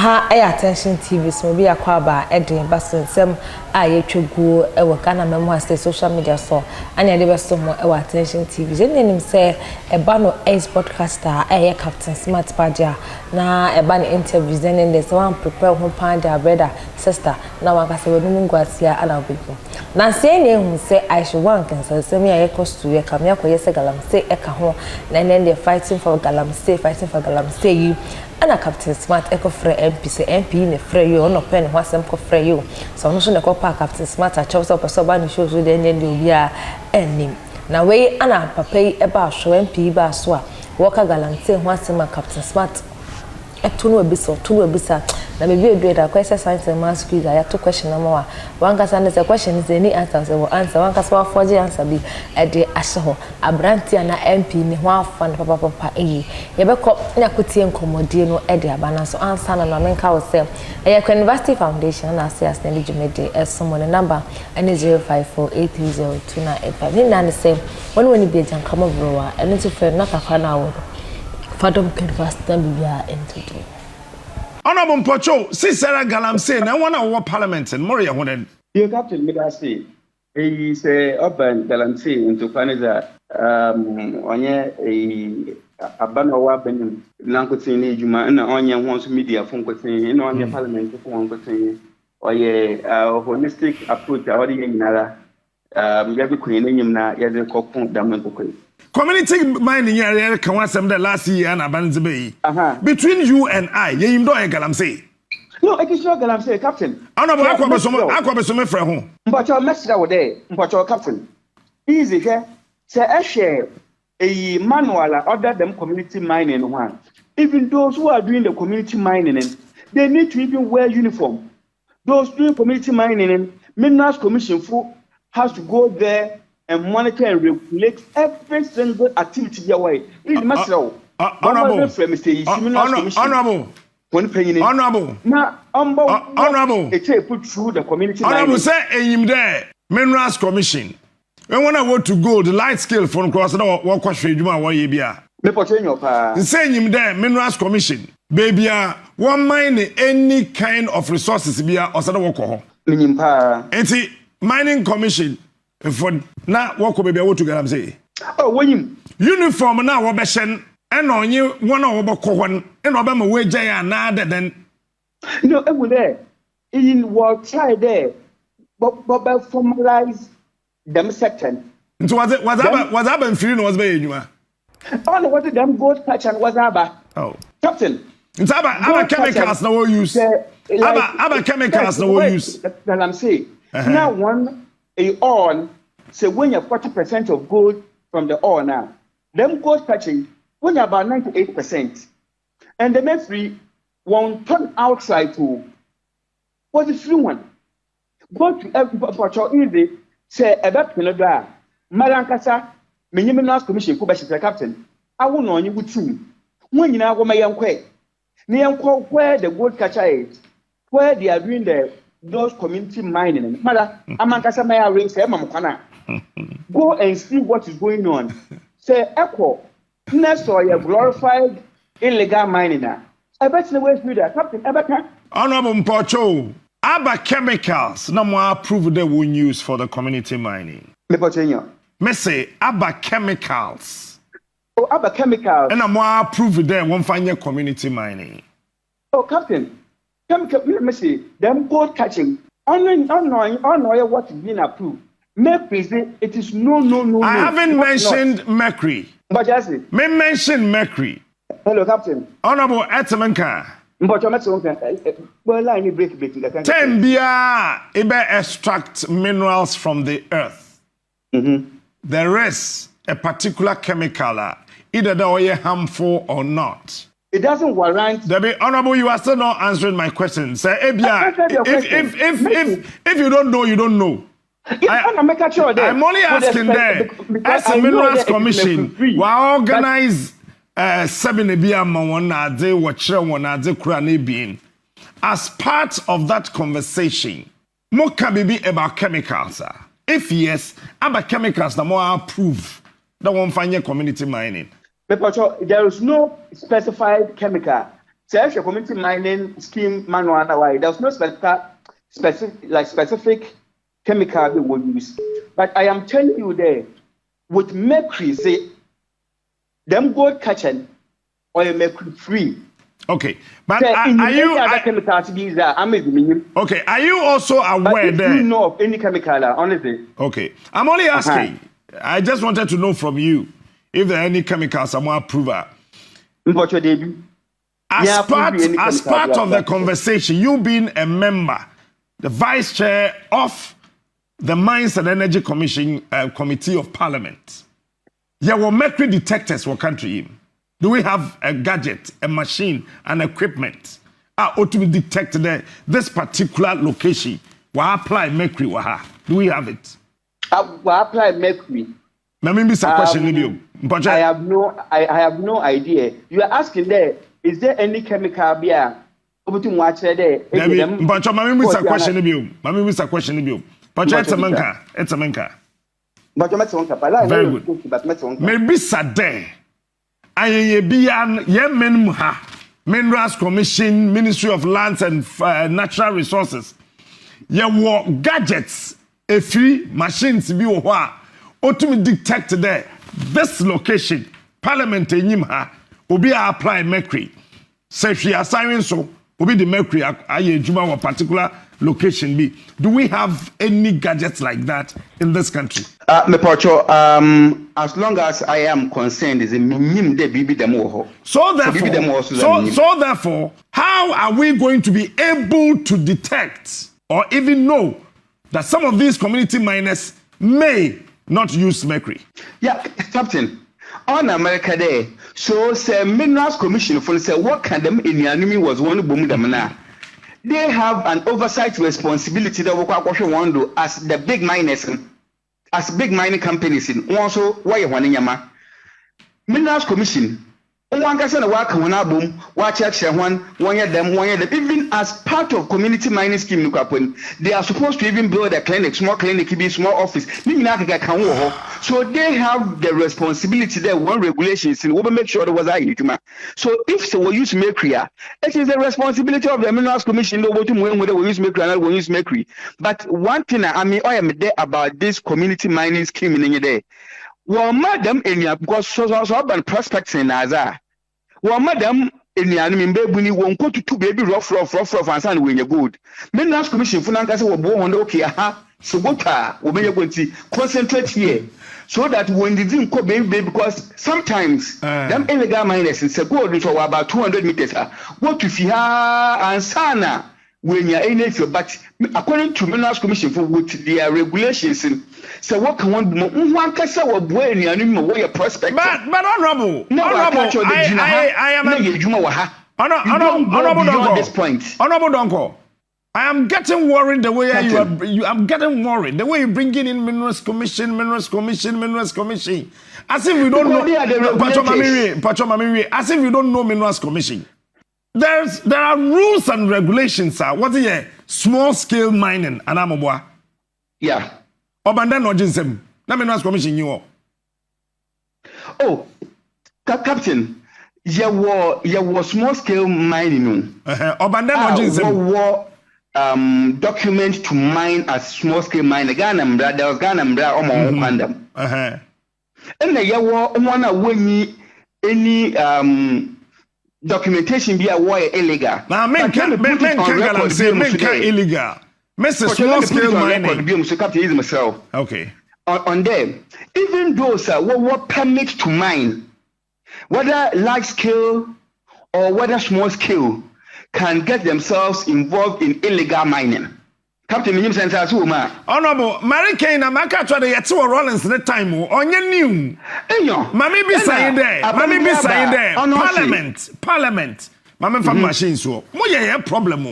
Aha, attention TV so be akwaba edin basensem yetwegu e we Ghana memo state social media so anya de beso mo e attention TV je nenim se e ba no ace podcaster ye Captain Smart Padia na e ba no interviews then they so prepare ho panda brother sister na waka se we nu ngwasia ala obipo na se ne hu se SH0CKED se me ye cost to ye kam ya ko ye se Galamsey e ka ho na then they fighting for Galamsey ana Captain Smart ekofre MP se MP ne frɛ yo no pen ho asɛm kɔfrɛ yo so no so ne kɔpa Captain Smart a kyɛw so person ba ne show so de ne obi a enim na we ana papa yi eba so MP ba so a wɔka Galamsey ho asɛm a Captain Smart eto no obisa na me bi edu da question science and math quiz ya to question na ma one kasa ne question is any answer so answer one kasa forge answer bi e de ahye ho abrantia na MP ne ho afa papa ye be ko na kotie nkomodie no e de abana so answer na menka wo se e University Foundation na say as ne jumede esomo ne number ene 0548302985 ni na ne say woni bi jankama browa ene to friend na kakwa na wo Fadom University bibia into Honorable Pocho, Sister Galamsey, na one of Parliament and Moria Honen. You Captain Midasi, he is urban Galamsey into Canada. Onye a banner weapon, Nankotini, Juma, and Onya wants media from Cotin, in on the Parliament from Cotin, or a holistic approach, already in Nara, Yabu Queen, na Yadin Kokun, Daman. Community mining area can want some the last year and abandon bay. Between you and I, you know Galamsey. No, I can show Galamsey, Captain. I know Aquabasome from home. But your message out there, but your Captain. Easy here. Say a share a manual other than community mining one. Even those who are doing the community mining, they need to even wear uniform. Those doing community mining, Minerals Commission has to go there and monitor and regulate every single activity their way. It's Honorable. Honorable. It's put through the community. Honorable say him there. Minerals Commission. When I want to go, the light scale from cross the what question you want ye bia. Me portray your pa. Say him there. Minerals Commission. Baby, one mine any kind of resources bia or sada woko. Minim pa. Enti mining commission. For now, what could be able to Galamsey? Oh, when uniform now, what beshen, and on you one over Cohen, and Obama way Jaya, nada then. No, I will there. In what try there, but formalize them second. So was happened feeling was very you are. Oh, what the damn gold patch and was Abba. Oh, Captain. It's about chemicals no use. About chemicals no use. Galamsey. Now one. A on say when you have 40% of gold from the ore now, them gold patching when you about 98%, and the mercury won't turn outside to what is free one. Go to every portal easy say about Canada, Malankasa, Minerals Commission, Kubashi Captain. I will know you would see when you know my young quay. Near where the gold catcher is, where they are doing those community mining. Mother, Amankasa Maya rings Mamukana. Go and see what is going on. Say, Echo, next or your glorified illegal mining. I bet the way through that. Captain, Honorable Pocho, Abba chemicals no more approved they will use for the community mining. Me say Abba chemicals. Oh, Abba chemicals. And no more approved they won't find your community mining. Oh, Captain. Let me see. Them gold catching. Unknowing what is being approved. Mercury, it is no. I haven't mentioned mercury. But just it. Me mention mercury. Hello, Captain. Honorable Etamanka. But you're not so well, I need break. Tembia, ebe extract minerals from the earth. There is a particular chemical, either they are harmful or not. It doesn't warrant. Debbie, Honorable, you are still not answering my question. Say, if you don't know, you don't know. I'm only asking there. As a Minerals Commission, we organize as part of that conversation. More can be about chemicals. If yes, about chemicals, the more approve. That won't find your community mining. There is no specified chemical SH community mining scheme manual now. There's no specific chemical they will use. But I am telling you there, with mercury, say, them gold catching or mercury free. Okay, but are you okay? Are you also aware that you know of any chemical? Honestly, okay. I'm only asking. I just wanted to know from you if there are any chemicals someone approve. As part of the conversation, you being a member, the vice chair of the Mines and Energy Commission Committee of Parliament, there were mercury detectors for country. Do we have a gadget, a machine, an equipment ought to detect this particular location? Why apply mercury? Do we have it? Why apply mercury? I have no idea. You are asking there, is there any chemical beer? But very good. Maybe Sade. Minerals Commission, Ministry of Lands and Natural Resources. Ye gadgets, a free machines be to detect there. This location, Parliament in Yimha, will be apply mercury. So if she assigning so, will be the mercury a particular location be. Do we have any gadgets like that in this country? As long as I am concerned, is a minimum de bibi demo. So therefore, how are we going to be able to detect or even know that some of these community miners may not use mercury? Yeah, Captain. On America there, so say Minerals Commission for say what can them in the enemy was one boom damana. They have an oversight responsibility that we want to as the big miners, as big mining companies in also why you want yama. Minerals Commission. One person work on a boom, watch one year them, even as part of community mining scheme, they are supposed to even build a clinic, small clinic, be small office. So they have the responsibility there, one regulations in over make sure there was a so if they will use mercury, it is the responsibility of the Minerals Commission to whether we use mercury or not we use mercury. But one thing I am there about this community mining scheme in there. Well, madam, in your because so urban prospects in Naza. Well, madam, in the anime baby won't go to two baby rough, and son when you're good. Minerals Commission for Nankasa were born okay, so what will be able to concentrate here so that when the dream could baby because sometimes them illegal miners in Segod for about 200 meters. What if you are and sana when you're in it, but according to Minerals Commission for with their regulations so what can one case or boy in the way a prospect? But honorable, I am honorable this point. Honorable Donko, I am getting worried the way I'm getting worried the way you're bringing in Minerals Commission. As if we don't know. As if we don't know Minerals Commission. There are rules and regulations, sir. What is a small scale mining? Anamobwa. Yeah. Obanda no jinsem. Na Minerals Commission you. Oh, Captain, you were small scale mining. Obanda no jinsem. Document to mine as small scale mine. Ganambra, there was Ganambra or more condom. And the yawa one any documentation be a way illegal. Now, men can Galamsey illegal. Mr. Small scale mining. Okay. On them, even those what permit to mine, whether large scale or whether small scale, can get themselves involved in illegal mining. Captain Minim Sensas woman. Honorable, Mary Kane, I'm not trying to get to a Rollins in the time on your new. Mammy be saying there. Mammy be saying there. Parliament. Mammy from machine so. Moya problem.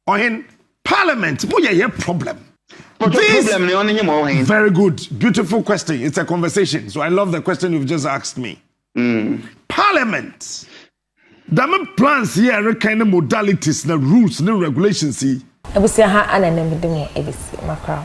On in Parliament, moya problem. Very good. Beautiful question. It's a conversation. So I love the question you've just asked me. Parliament. Dame plans here kind of modalities, the rules, the regulations. Ebusia ha ananembedem ebisi makra.